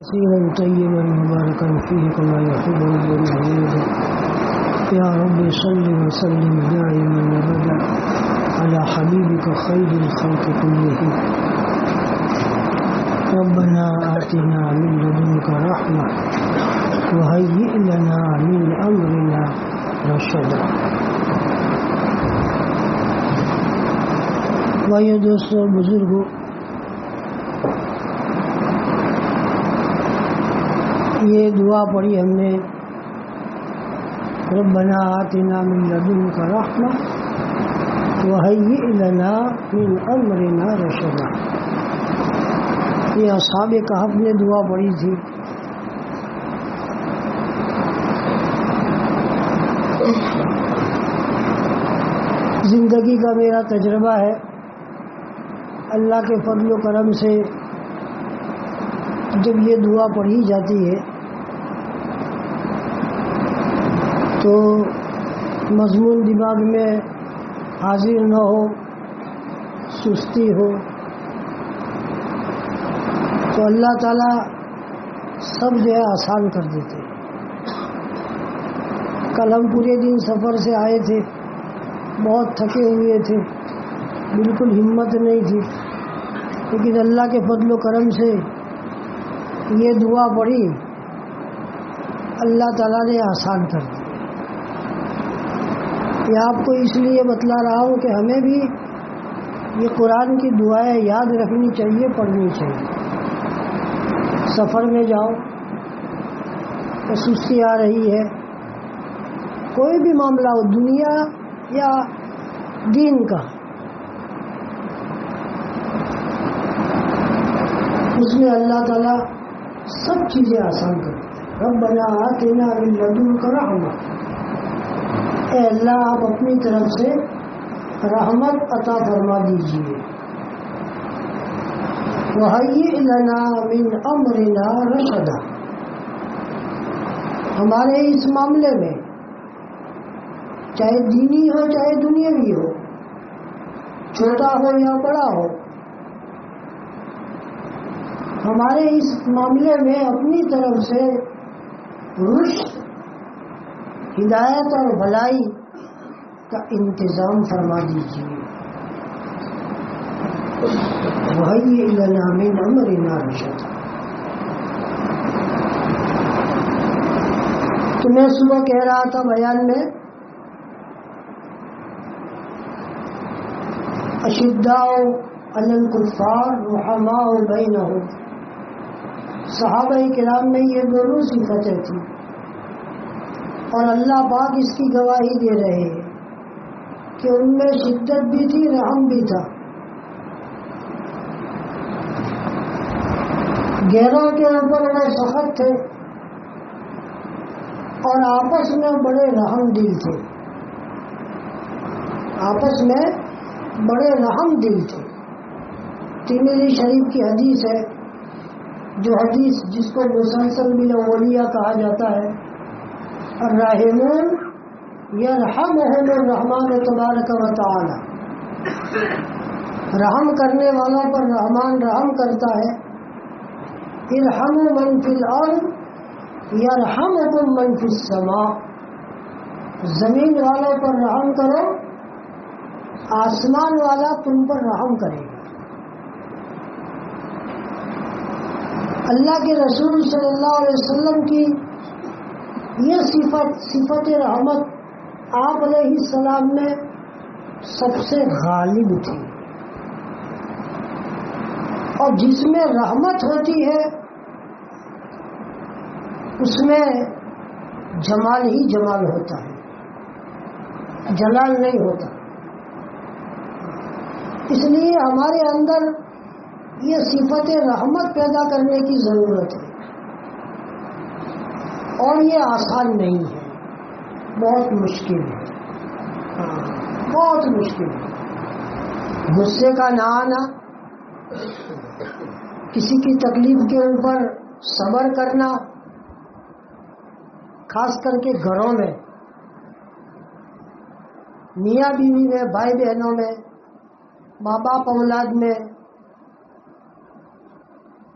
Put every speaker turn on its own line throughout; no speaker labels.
كثيرا طيبا مباركا فيه كما يحب ربنا ويرضى. يا رب صل وسلم دائما ابدا على حبيبك خير الخلق كلهم. ربنا آتنا من لدنك رحمة وهيئ لنا من أمرنا رشدا. بھائیو دوستو بزرگوں، یہ دعا پڑھی ہم نے، ربنا آتنا من لدنک رحمہ وہیئ لنا من امرنا رشدا. یہ اصحاب کہف نے دعا پڑھی تھی. زندگی کا میرا تجربہ ہے، اللہ کے فضل و کرم سے جب یہ دعا پڑھی جاتی ہے تو مضمون دماغ میں حاضر نہ ہو، سستی ہو، تو اللہ تعالیٰ سب جو ہے آسان کر دیتے. کل ہم پورے دن سفر سے آئے تھے، بہت تھکے ہوئے تھے، بالکل ہمت نہیں تھی، لیکن اللہ کے فضل و کرم سے یہ دعا پڑھی، اللہ تعالیٰ نے آسان کر دی. یہ آپ کو اس لیے بتلا رہا ہوں کہ ہمیں بھی یہ قرآن کی دعائیں یاد رکھنی چاہیے، پڑھنی چاہیے. سفر میں جاؤ تو سستی آ رہی ہے، کوئی بھی معاملہ ہو، دنیا یا دین کا، اس میں اللہ تعالیٰ سب چیزیں آسان کر. ربنا آتنا من لدنک رحمہ، اے اللہ آپ اپنی طرف سے رحمت عطا فرما دیجیے. وہیئ لنا من امرنا رشدا، ہمارے اس معاملے میں چاہے دینی ہو چاہے دنیاوی ہو، چھوٹا ہو یا بڑا ہو، ہمارے اس معاملے میں اپنی طرف سے رشد، ہدایت اور بھلائی کا انتظام فرما دیجیے. وہیئ لنا من امرنا رشدا. تو میں صبح کہہ رہا تھا بیان میں، اشداء علی الکفار رحماء بینہم. صحابہ کرام میں یہ دونوں صفتیں تھیں، اور اللہ پاک اس کی گواہی دے رہے ہیں کہ ان میں شدت بھی تھی، رحم بھی تھا. غیروں کے اوپر وہ سخت تھے اور آپس میں بڑے رحم دل تھے. آپس میں بڑے رحم دل تھے. ترمذی شریف کی حدیث ہے، جو حدیث جس کو مسلسل بالاولیاء کہا جاتا ہے، الراحمون یرحمہم الرحمن تبارک و تعالی. رحم کرنے والوں پر رحمان رحم کرتا ہے. ارحموا من فی الارض یرحمکم من فی السماء. زمین والوں پر رحم کرو، آسمان والا تم پر رحم کرے گا. اللہ کے رسول صلی اللہ علیہ وسلم کی یہ صفت رحمت آپ علیہ السلام میں سب سے غالب تھی. اور جس میں رحمت ہوتی ہے اس میں جمال ہی جمال ہوتا ہے، جلال نہیں ہوتا. اس لیے ہمارے اندر یہ صفت رحمت پیدا کرنے کی ضرورت ہے، اور یہ آسان نہیں ہے، بہت مشکل ہے. بہت مشکل ہے. غصے کا نہ آنا، کسی کی تکلیف کے اوپر صبر کرنا، خاص کر کے گھروں میں، میاں بیوی میں، بھائی بہنوں میں، ماں باپ اولاد میں،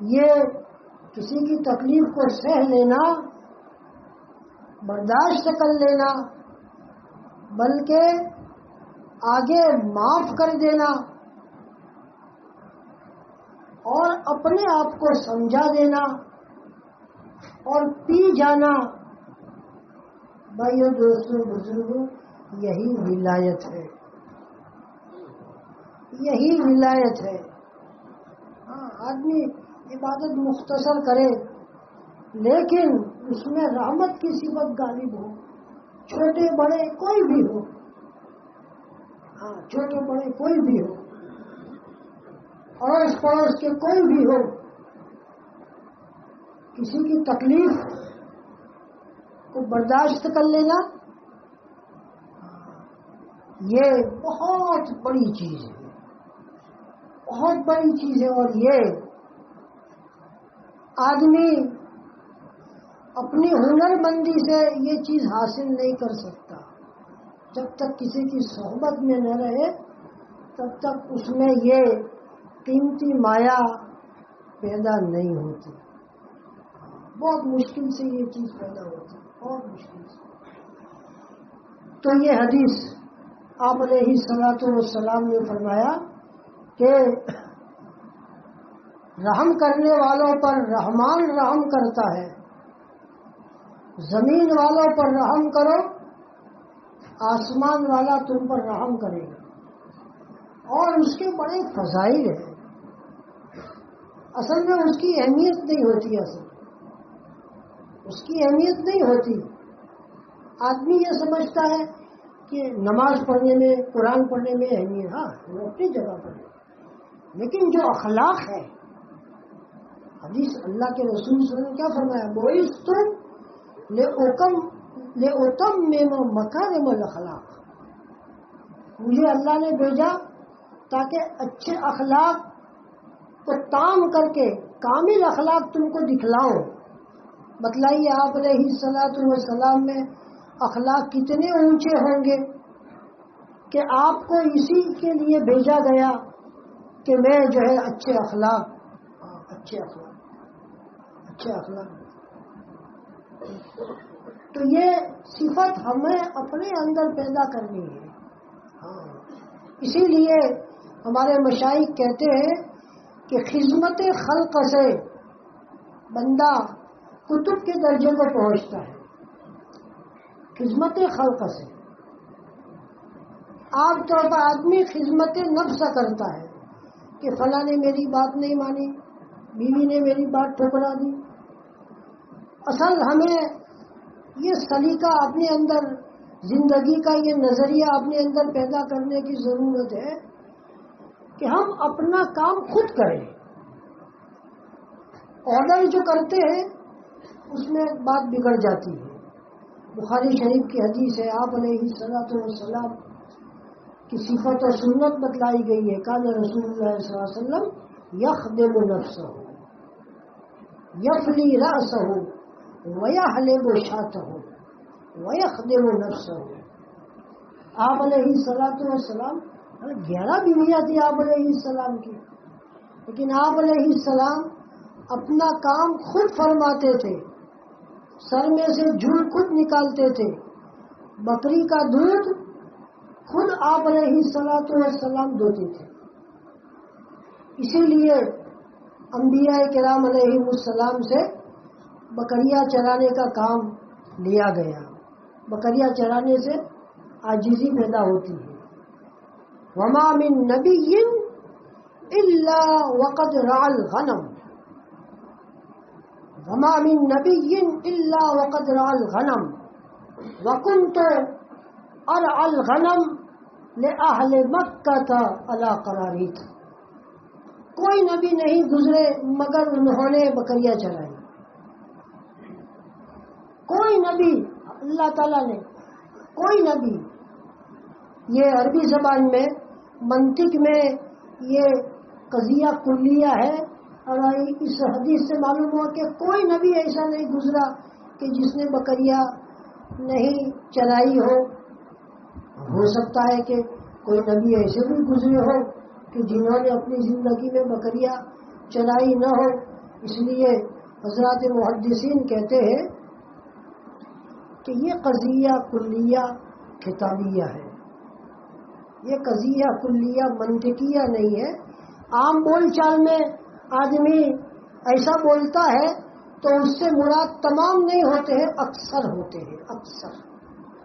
یہ کسی کی تکلیف کو سہ لینا، برداشت کر لینا، بلکہ آگے معاف کر دینا اور اپنے آپ کو سمجھا دینا اور پی جانا، بھائیو دوستوں بزرگوں، یہی ولایت ہے، یہی ولایت ہے۔ ہاں، آدمی عبادت مختصر کرے لیکن اس میں رحمت کی صفت غالب ہو، چھوٹے بڑے کوئی بھی ہو، ہاں چھوٹے بڑے کوئی بھی ہو، اڑوس پڑوس کے کوئی بھی ہو، کسی کی تکلیف کو برداشت کر لینا، یہ بہت بڑی چیز ہے، بہت بڑی چیز ہے۔ اور یہ آدمی اپنی ہنر مندی سے یہ چیز حاصل نہیں کر سکتا۔ جب تک کسی کی صحبت میں نہ رہے تب تک اس میں یہ قیمتی مایا پیدا نہیں ہوتی، بہت مشکل سے یہ چیز پیدا ہوتی، بہت مشکل سے۔ تو یہ حدیث آپ علیہ الصلوۃ والسلام نے فرمایا کہ رحم کرنے والوں پر رحمان رحم کرتا ہے، زمین والوں پر رحم کرو، آسمان والا تم پر رحم کرے گا۔ اور اس کے بڑے فضائل ہیں، اصل میں اس کی اہمیت نہیں ہوتی، اس کی اہمیت نہیں ہوتی۔ آدمی یہ سمجھتا ہے کہ نماز پڑھنے میں، قرآن پڑھنے میں اہمیت، ہاں وہ اپنی جگہ پر ہے، لیکن جو اخلاق ہے، حدیث اللہ کے رسول صلی اللہ علیہ وسلم نے کیا فرمایا؟ بُعِثْتُ لِأُتَمِّمَ مَكَارِمَ الْأَخْلَاقِ، مجھے اللہ نے بھیجا تاکہ اچھے اخلاق کو تام کر کے کامل اخلاق تم کو دکھلاؤں۔ بتلائیے آپ علیہ الصلوۃ والسلام میں اخلاق کتنے اونچے ہوں گے کہ آپ کو اسی کے لیے بھیجا گیا کہ میں جو ہے اچھے اخلاق، اچھے اخلاق۔ تو یہ صفت ہمیں اپنے اندر پیدا کرنی ہے۔ اسی لیے ہمارے مشائخ کہتے ہیں کہ خدمت خلق سے بندہ کتب کے درجے کو پہنچتا ہے، خدمت خلق سے۔ عام طور پر آدمی خدمت نفس کرتا ہے کہ فلاں نے میری بات نہیں مانی، بیوی نے میری بات ٹھکرا دی۔ اصل ہمیں یہ سلیقہ اپنے اندر، زندگی کا یہ نظریہ اپنے اندر پیدا کرنے کی ضرورت ہے کہ ہم اپنا کام خود کریں۔ آرڈر جو کرتے ہیں اس میں بات بگڑ جاتی ہے۔ بخاری شریف کی حدیث ہے، آپ علیہ الصلوۃ والسلام کی صفت اور سنت بتلائی گئی ہے۔ کان رسول اللہ صلی اللہ علیہ وسلم یخدم نفسہ یفلی رأسہ ویحلب شاتہ ویخدم نفسہ۔ آپ علیہ الصلوۃ والسلام 11 بیویاں تھی آپ علیہ السلام کی، لیکن آپ علیہ السلام اپنا کام خود فرماتے تھے، سر میں سے جھول خود نکالتے تھے، بکری کا دودھ خود آپ علیہ الصلوۃ والسلام دھوتے تھے۔ اسی لیے انبیاء کرام علیہ السلام سے بکریاں چرانے کا کام لیا گیا۔ بکریاں چرانے سے عاجزی پیدا ہوتی ہے۔ وما من نبی الا وقد رعى الغنم، وما من نبی الا وقد رعى الغنم وكنت ارعى الغنم لأہل مکہ علی قراریط۔ کوئی نبی نہیں گزرے مگر انہوں نے بکریاں چرائی، کوئی نبی، اللہ تعالیٰ نے کوئی نبی۔ یہ عربی زبان میں منطق میں یہ قضیہ کلیہ ہے، اور اس حدیث سے معلوم ہوا کہ کوئی نبی ایسا نہیں گزرا کہ جس نے بکریاں نہیں چرائی ہو سکتا ہے کہ کوئی نبی ایسے بھی گزرے ہو کہ جنہوں نے اپنی زندگی میں بکریاں چرائی نہ ہو، اس لیے حضرات محدثین کہتے ہیں کہ یہ قضیہ کلیہ خطابیہ ہے، یہ قضیہ کلیہ منطقیہ نہیں ہے۔ عام بول چال میں آدمی ایسا بولتا ہے تو اس سے مراد تمام نہیں ہوتے ہیں، اکثر ہوتے ہیں، اکثر۔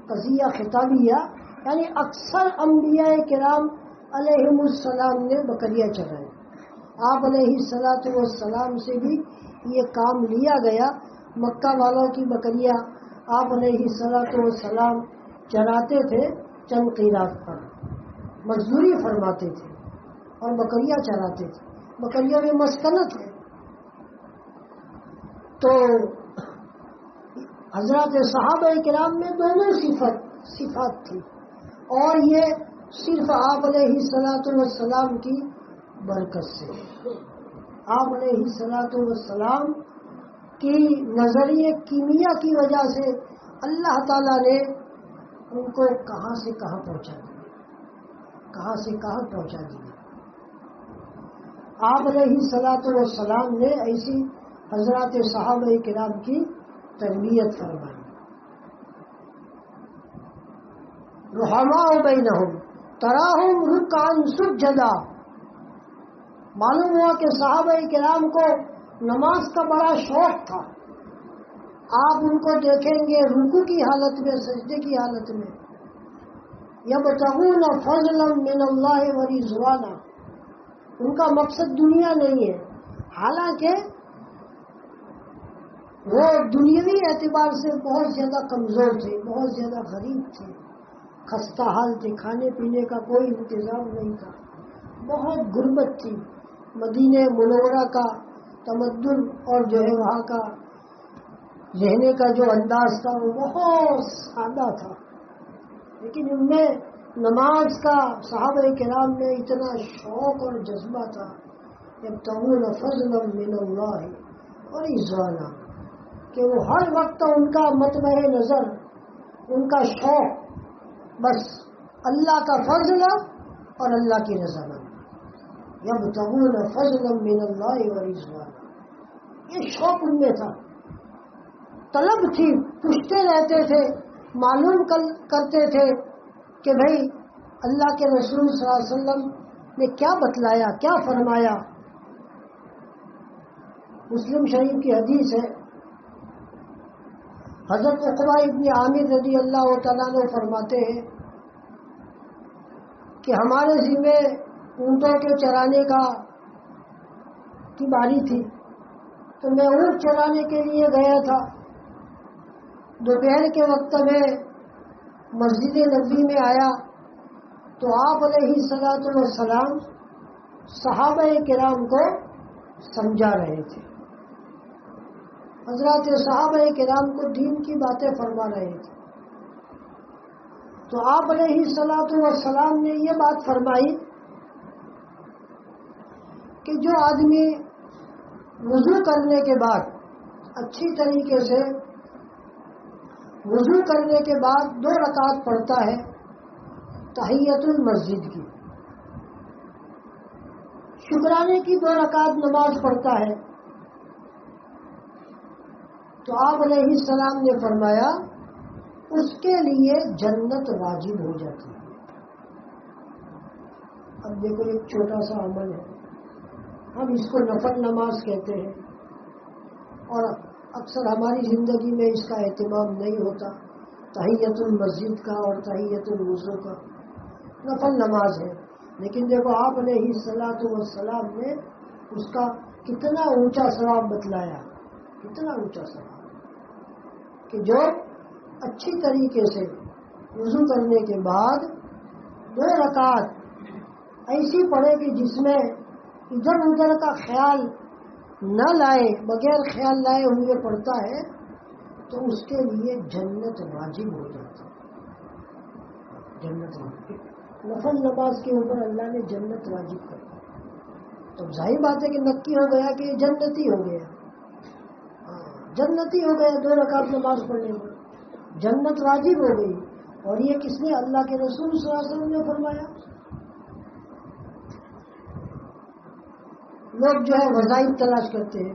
قضیہ خطابیہ یعنی اکثر انبیاء کرام علیہم السلام نے بکریاں چرائیں۔ آپ علیہ السلام سے بھی یہ کام لیا گیا۔ مکہ والوں کی بکریاں آپ علیہ السلام چراتے تھے چند قیراط پر، مزدوری فرماتے تھے اور بکریاں چراتے تھے۔ بکریوں میں مسکنت ہے۔ تو حضرات صحابہ کرام میں دونوں صفات تھی، اور یہ صرف آپ علیہ السلام کی برکت سے، آپ علیہ السلام کی نظریہ کیمیا کی وجہ سے اللہ تعالیٰ نے ان کو کہاں سے کہاں پہنچا دیا، کہاں سے کہاں پہنچا دیا۔ آپ علیہ السلام نے ایسی حضرات صحابہ کرام کی تربیت فرمائی۔ رحماء بینہم تراہم رکعا سجدا، معلوم ہوا کہ صحابہ کرام کو نماز کا بڑا شوق تھا۔ آپ ان کو دیکھیں گے رکوع کی حالت میں، سجدے کی حالت میں، یبتغون فضلا من اللہ ورضوانا، ان کا مقصد دنیا نہیں ہے، حالانکہ وہ دنیاوی اعتبار سے بہت زیادہ کمزور تھے، بہت زیادہ غریب تھے، خستہ حال تھے، کھانے پینے کا کوئی انتظام نہیں تھا، بہت غربت تھی۔ مدینہ منورہ کا تمدن اور جو ہے وہاں کا رہنے کا جو انداز تھا وہ بہت سادہ تھا، لیکن ان میں نماز کا صحابہ کرام میں اتنا شوق اور جذبہ تھا، یبتغون فضلا من اللہ ورضوانا، کہ وہ ہر وقت ان کا مطمع نظر، ان کا شوق بس اللہ کا فضل اور اللہ کی رضامندی، یبتغون فضلا من اللہ ورضوانا، یہ شوق ان میں تھا، طلب تھی، پوچھتے رہتے تھے، معلوم کرتے تھے کہ بھئی اللہ کے رسول صلی اللہ علیہ وسلم نے کیا بتلایا، کیا فرمایا۔ مسلم شریف کی حدیث ہے، حضرت عقبہ ابن عامر رضی اللہ تعالیٰ عنہ فرماتے ہیں کہ ہمارے ذمے اونٹوں کے چرانے کی باری تھی، تو میں اونٹ چرانے کے لیے گیا تھا۔ دوپہر کے وقت میں مسجد نبوی میں آیا تو آپ علیہ السلام صحابہ کرام کو سمجھا رہے تھے، حضرات صحابہ کرام کو دین کی باتیں فرما رہے تھے۔ تو آپ علیہ السلام نے یہ بات فرمائی کہ جو آدمی وضو کرنے کے بعد اچھی طریقے سے وضو کرنے کے بعد 2 رکعت پڑھتا ہے تحیت المسجد کی، شکرانے کی 2 رکعت نماز پڑھتا ہے، تو آپ علیہ السلام نے فرمایا اس کے لیے جنت واجب ہو جاتی ہے۔ اب دیکھو ایک چھوٹا سا عمل ہے، ہم اس کو نفل نماز کہتے ہیں، اور اکثر ہماری زندگی میں اس کا اہتمام نہیں ہوتا۔ تحیت المسجد کا اور تحیت الوضو کا نفل نماز ہے، لیکن دیکھو آپ علیہ السلام نے اس کا کتنا اونچا ثواب بتلایا، کتنا اونچا ثواب، کہ جو اچھی طریقے سے وضو کرنے کے بعد 2 رکعت ایسی پڑھے کہ جس میں ادھر ادھر کا خیال نہ لائے، بغیر خیال لائے ہوئے پڑھتا ہے، تو اس کے لیے جنت واجب ہو جاتی ہے۔ جنت واجب، نفل نماز کے اوپر اللہ نے جنت واجب کر دی، تو ظاہر بات ہے کہ نکی ہو گیا کہ یہ جنتی ہو گیا، جنتی ہو گیا 2 رکعت نماز پڑھنے میں، جنت واجب ہو گئی۔ اور یہ کس نے؟ اللہ کے رسول صلی اللہ علیہ وسلم نے فرمایا۔ لوگ جو ہے وظائف تلاش کرتے ہیں،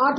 8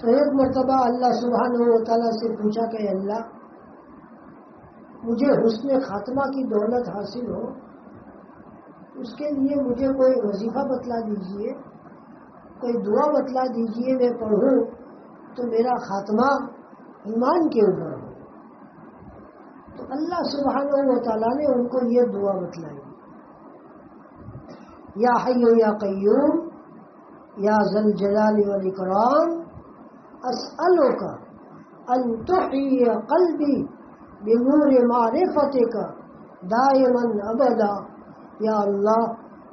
تو ایک مرتبہ اللہ سبحانہ و تعالیٰ سے پوچھا کہ اللہ مجھے حسن خاتمہ کی دولت حاصل ہو، اس کے لیے مجھے کوئی وظیفہ بتلا دیجئے، کوئی دعا بتلا دیجئے، میں پڑھوں تو میرا خاتمہ ایمان کے اوپر ہو۔ تو اللہ سبحانہ و تعالیٰ نے ان کو یہ دعا بتلائی، یا حی یا قیوم یا ذی الجلال والاکرام اسألک ان تحیی قلبی بنور معرفتک دائما ابدا، یا اللہ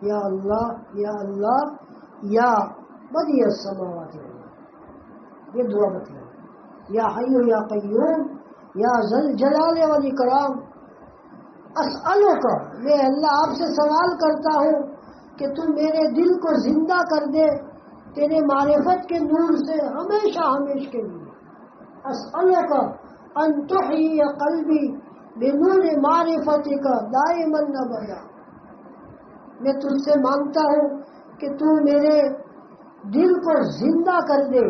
یا اللہ یا اللہ یا بدیع السماوات والارض، یہ دعا بتلائی، یا حی یا قیوم یا ذی الجلال والاکرام اسألک، میں اللہ آپ سے سوال کرتا ہوں کہ تم میرے دل کو زندہ کر دے تیرے معرفت کے نور سے ہمیشہ ہمیشہ کے لیے۔ اسألک ان تحیی قلبی بنور معرفتک دائما ابدا، میں تجھ سے مانگتا ہوں کہ تو میرے دل کو زندہ کر دے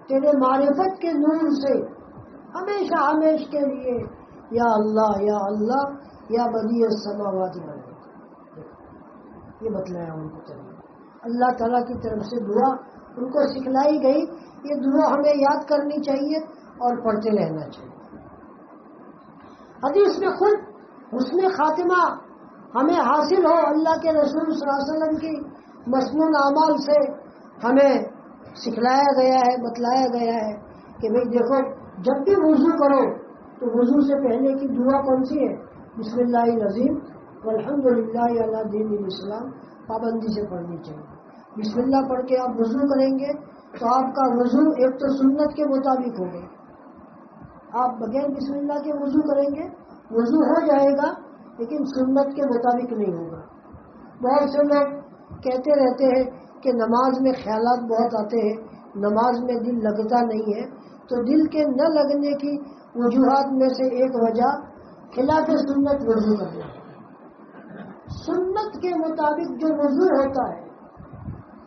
تیرے معرفت کے نور سے ہمیشہ ہمیشہ کے لیے، یا اللہ یا بدیع السماوات والارض۔ یہ بتلایا ان کو طریقہ، اللہ تعالیٰ کی طرف سے دعا ان کو سکھلائی گئی۔ یہ دعا ہمیں یاد کرنی چاہیے اور پڑھتے رہنا چاہیے۔ حدیث میں خود حسن خاتمہ ہمیں حاصل ہو، اللہ کے رسول صلی اللہ علیہ وسلم کی مسنون اعمال سے ہمیں سکھلایا گیا ہے، بتلایا گیا ہے کہ بھئی دیکھو جب بھی وضو کرو تو وضو سے پہلے کی دعا کون سی ہے؟ بسم اللہ العظیم والحمدللہ علی دین الاسلام، پابندی سے پڑھنی چاہیے۔ بسم اللہ پڑھ کے آپ وضو کریں گے تو آپ کا وضو ایک تو سنت کے مطابق ہوگا، آپ بغیر بسم اللہ کے وضو کریں گے وضو ہو جائے گا لیکن سنت کے مطابق نہیں ہوگا۔ بہت سے لوگ کہتے رہتے ہیں کہ نماز میں خیالات بہت آتے ہیں، نماز میں دل لگتا نہیں ہے، تو دل کے نہ لگنے کی وجوہات میں سے ایک وجہ خلاف سنت وضو کرنا ہے۔ سنت کے مطابق جو وضو ہوتا ہے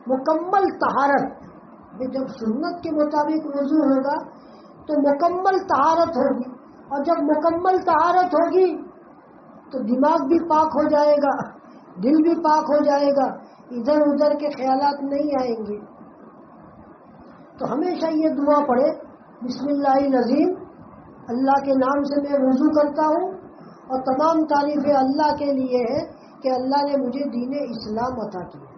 مکمل طہارت، جب سنت کے مطابق وضو ہوگا تو مکمل طہارت ہوگی، اور جب مکمل طہارت ہوگی تو دماغ بھی پاک ہو جائے گا، دل بھی پاک ہو جائے گا، ادھر ادھر کے خیالات نہیں آئیں گے۔ تو ہمیشہ یہ دعا پڑھے، بسم اللہ العظیم، اللہ کے نام سے میں وضو کرتا ہوں، اور تمام تعریفیں اللہ کے لیے ہے کہ اللہ نے مجھے دین اسلام عطا کیا۔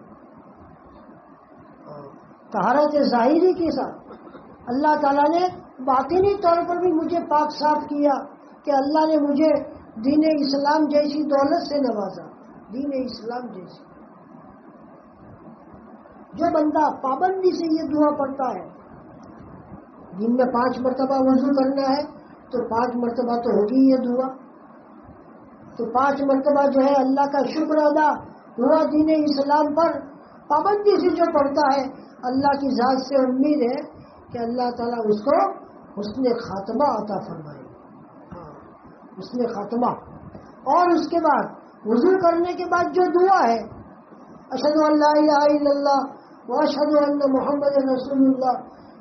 طہارت ظاہری کے ساتھ اللہ تعالیٰ نے باطنی طور پر بھی مجھے پاک صاف کیا کہ اللہ نے مجھے دین اسلام جیسی دولت سے نوازا، دین اسلام جیسی۔ جو بندہ پابندی سے یہ دعا پڑھتا ہے، دن میں 5 مرتبہ وضو کرنا ہے تو 5 مرتبہ تو ہوگی یہ دعا، تو 5 مرتبہ جو ہے اللہ کا شکر ادا ہوا دین اسلام پر۔ پابندی سے جو پڑھتا ہے اللہ کی ذات سے امید ہے کہ اللہ تعالیٰ اس کو حسن خاتمہ عطا فرمائے، حسن خاتمہ۔ اور اس کے بعد وضو کرنے کے بعد جو دعا ہے، اشہد ان لا الہ الا اللہ واشہد ان محمد رسول اللہ،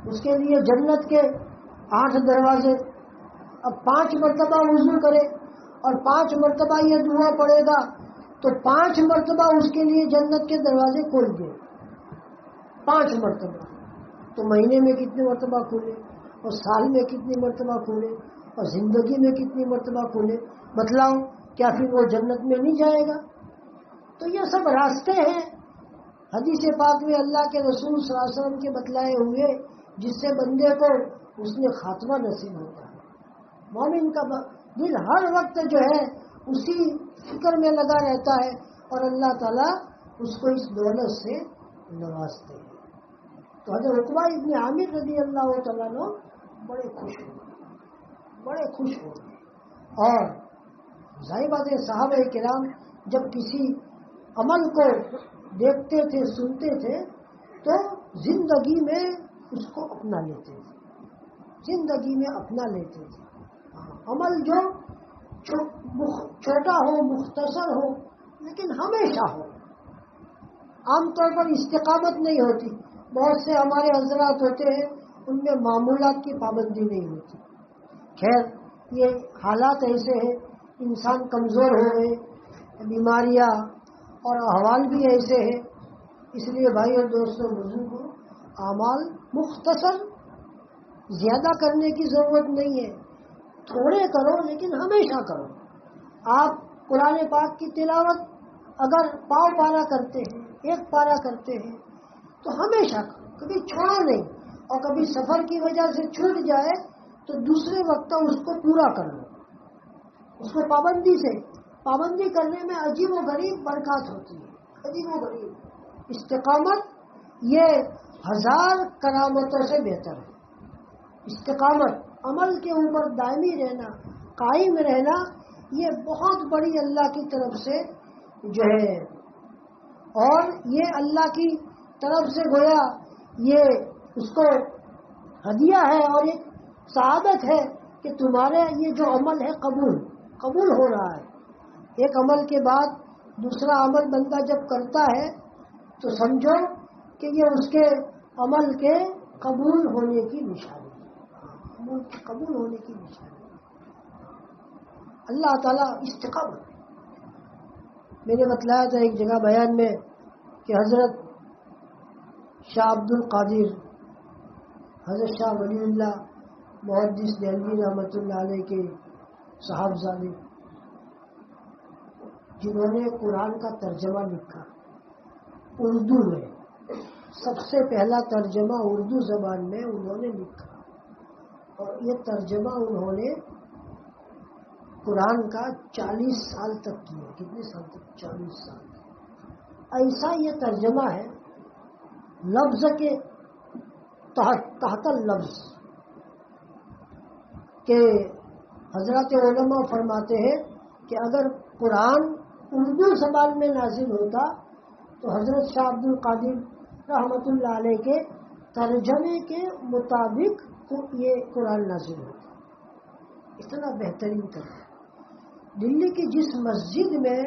اس کے لیے جنت کے 8 دروازے۔ اب 5 مرتبہ وضو کرے اور 5 مرتبہ یہ دعا پڑھے گا تو 5 مرتبہ اس کے لیے جنت کے دروازے کھول گئے، 5 مرتبہ۔ تو مہینے میں کتنی مرتبہ کھولے، اور سال میں کتنی مرتبہ کھولے، اور زندگی میں کتنی مرتبہ کھولے، بتلاؤ کیا پھر وہ جنت میں نہیں جائے گا؟ تو یہ سب راستے ہیں حدیث پاک میں اللہ کے رسول صلی اللہ علیہ وسلم کے بتلائے ہوئے، جس سے بندے کو اس نے خاتمہ نصیب ہوتا ہے۔ مومن کا دل ہر وقت جو ہے اسی فکر میں لگا رہتا ہے، اور اللہ تعالیٰ اس کو اس دولت سے نوازتے ہیں۔ تو حضرت عقبہ ابن عامر رضی اللہ تعالیٰ عنہ بڑے خوش ہوئے، اور ظاہر بات ہے صحابہ کرام جب کسی عمل کو دیکھتے تھے، سنتے تھے، تو زندگی میں اس کو اپنا لیتے تھے، عمل جو چھوٹا ہو، مختصر ہو، لیکن ہمیشہ ہو۔ عام طور پر استقامت نہیں ہوتی، بہت سے ہمارے حضرات ہوتے ہیں ان میں معمولات کی پابندی نہیں ہوتی. خیر یہ حالات ایسے ہیں، انسان کمزور ہو گئے، بیماریاں اور احوال بھی ایسے ہیں، اس لیے بھائی اور دوستوں بزرگوں اعمال مختصر زیادہ کرنے کی ضرورت نہیں ہے، تھوڑے کرو لیکن ہمیشہ کرو. آپ قرآن پاک کی تلاوت اگر پاؤ پارا کرتے ہیں، ایک پارا کرتے ہیں تو ہمیشہ کرو، کبھی چھوڑو نہیں. اور کبھی سفر کی وجہ سے چھوٹ جائے تو دوسرے وقت اس کو پورا کر لو. اس کو پابندی کرنے میں عجیب و غریب برکات ہوتی ہے، عجیب و غریب. استقامت یہ 1000 کرامتوں سے بہتر ہے. استقامت عمل کے اوپر دائمی رہنا، قائم رہنا، یہ بہت بڑی اللہ کی طرف سے جو ہے، اور یہ اللہ کی طرف سے گویا یہ اس کو ہدیہ ہے اور ایک سعادت ہے کہ تمہارے یہ جو عمل ہے قبول ہو رہا ہے. ایک عمل کے بعد دوسرا عمل بندہ جب کرتا ہے تو سمجھو کہ یہ اس کے عمل کے قبول ہونے کی نشانی ہے، قبول ہونے کی نشانی. اللہ تعالیٰ استقامت. میں نے بتلایا تھا ایک جگہ بیان میں کہ حضرت شاہ عبد القادر، حضرت شاہ ولی اللہ محدث دہلوی رحمۃ اللہ علیہ کے صاحبزادے، جنہوں نے قرآن کا ترجمہ لکھا اردو میں، سب سے پہلا ترجمہ اردو زبان میں انہوں نے لکھا، اور یہ ترجمہ انہوں نے قرآن کا 40 سال تک کیا. کتنے سال تک؟ 40 سال. ایسا یہ ترجمہ ہے لفظ کے تحت لفظ کہ حضرات علماء فرماتے ہیں کہ اگر قرآن اردو زبان میں نازل ہوتا تو حضرت شاہ عبد القادر رحمۃ اللہ علیہ کے ترجمے کے مطابق یہ قرآن نازل ہوتا. اتنا بہترین ترجمہ. دلی کی جس مسجد میں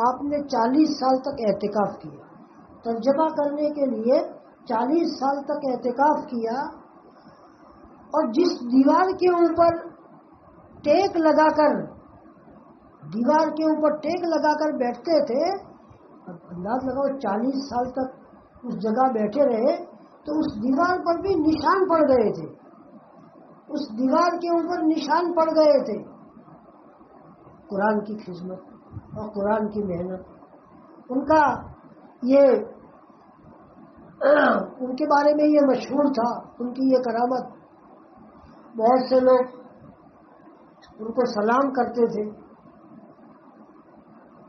آپ نے 40 سال تک اعتکاف کیا، ترجمہ کرنے کے لیے 40 سال تک اعتکاف کیا، اور جس دیوار کے اوپر ٹیک لگا کر بیٹھتے تھے، انداز لگاؤ 40 سال تک اس جگہ بیٹھے رہے تو اس دیوار پر بھی نشان پڑ گئے تھے، اس دیوار کے اوپر نشان پڑ گئے تھے. قرآن کی خدمت اور قرآن کی محنت. ان کا یہ ان کے بارے میں یہ مشہور تھا، ان کی یہ کرامت. بہت سے لوگ ان کو سلام کرتے تھے.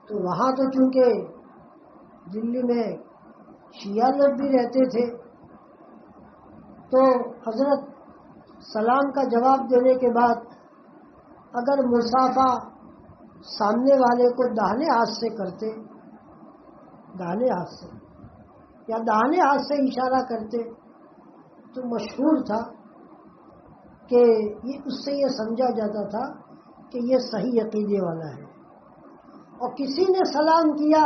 تو وہاں تو چونکہ دلی میں شیعہ لوگ بھی رہتے تھے، تو حضرت سلام کا جواب دینے کے بعد اگر مصافحہ سامنے والے کو داہنے ہاتھ سے کرتے، داہنے ہاتھ سے یا داہنے ہاتھ سے اشارہ کرتے، تو مشہور تھا کہ اس سے یہ سمجھا جاتا تھا کہ یہ صحیح عقیدے والا ہے. اور کسی نے سلام کیا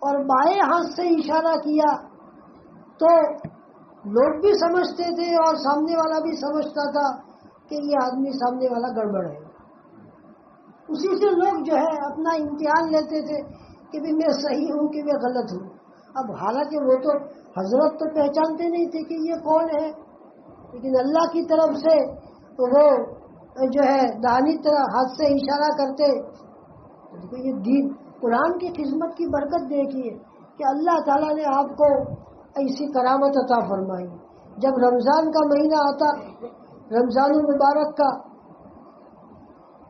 اور بائیں ہاتھ سے اشارہ کیا تو لوگ بھی سمجھتے تھے اور سامنے والا بھی سمجھتا تھا کہ یہ آدمی سامنے والا گڑبڑ ہے. اسی سے لوگ جو ہے اپنا امتحان لیتے تھے کہ بھی میں صحیح ہوں کہ میں غلط ہوں. اب حالانکہ وہ تو حضرت تو پہچانتے نہیں تھے کہ یہ کون ہے، لیکن اللہ کی طرف سے وہ جو ہے داہنی طرف ہاتھ سے اشارہ کرتے. یہ دین قرآن کی خدمت کی برکت دیکھیے کہ اللہ تعالیٰ نے آپ کو ایسی کرامت عطا فرمائی. جب رمضان کا مہینہ آتا، رمضان المبارک کا،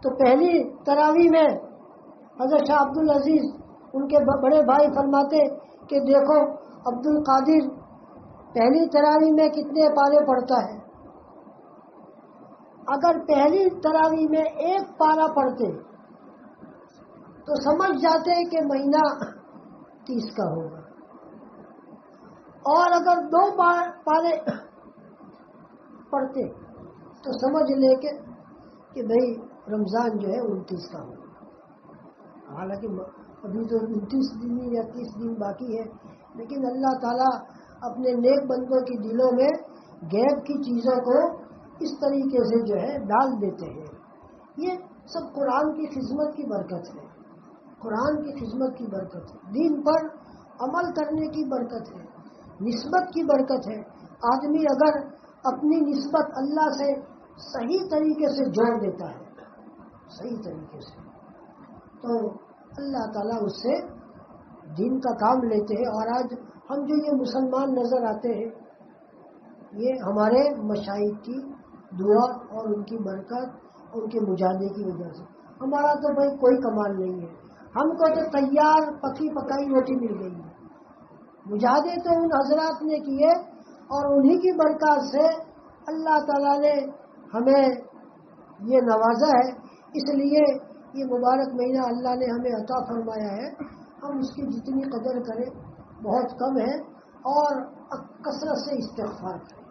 تو پہلی تراویح میں حضرت شاہ عبد العزیز ان کے بڑے بھائی فرماتے کہ دیکھو عبد القادر پہلی تراویح میں کتنے پارے پڑھتا ہے. اگر پہلی تراویح میں 1 پارا پڑھتے تو سمجھ جاتے کہ مہینہ 30 کا ہوگا، اور اگر 2 پارے پڑھتے تو سمجھ لے کہ بھئی رمضان جو ہے 29 کا ہوگا. حالانکہ ابھی تو 29 دن یا 30 دن باقی ہے، لیکن اللہ تعالیٰ اپنے نیک بندوں کی دلوں میں غیب کی چیزوں کو اس طریقے سے جو ہے ڈال دیتے ہیں. یہ سب قرآن کی خدمت کی برکت ہے. قرآن کی خدمت کی برکت ہے. دین پر عمل کرنے کی برکت ہے. نسبت کی برکت ہے. آدمی اگر اپنی نسبت اللہ سے صحیح طریقے سے جوڑ دیتا ہے، صحیح طریقے سے، تو اللہ تعالیٰ اس سے دین کا کام لیتے ہیں. اور آج ہم جو یہ مسلمان نظر آتے ہیں، یہ ہمارے مشائخ کی دعا اور ان کی برکت، ان کے مجاہدے کی وجہ سے. ہمارا تو بھائی کوئی کمال نہیں ہے. ہم کو تو تیار پکی پکائی روٹی مل گئی ہے. مجاہدے تو ان حضرات نے کیے اور انہی کی برکات سے اللہ تعالیٰ نے ہمیں یہ نوازا ہے. اس لیے یہ مبارک مہینہ اللہ نے ہمیں عطا فرمایا ہے. ہم اس کی جتنی قدر کریں بہت کم ہے. اور کثرت سے استغفار کریں،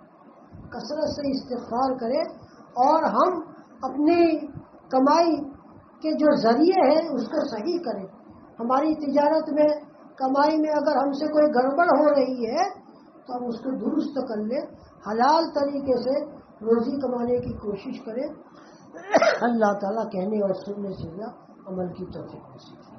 کثرت سے استغفار کریں. اور ہم اپنی کمائی کے جو ذریعے ہیں اس کو صحیح کریں. ہماری تجارت میں، کمائی میں اگر ہم سے کوئی گڑبڑ ہو رہی ہے تو ہم اس کو درست کر لیں. حلال طریقے سے روزی کمانے کی کوشش کریں. اللہ تعالیٰ کہنے اور سننے سے عمل کی توفیق نصیب.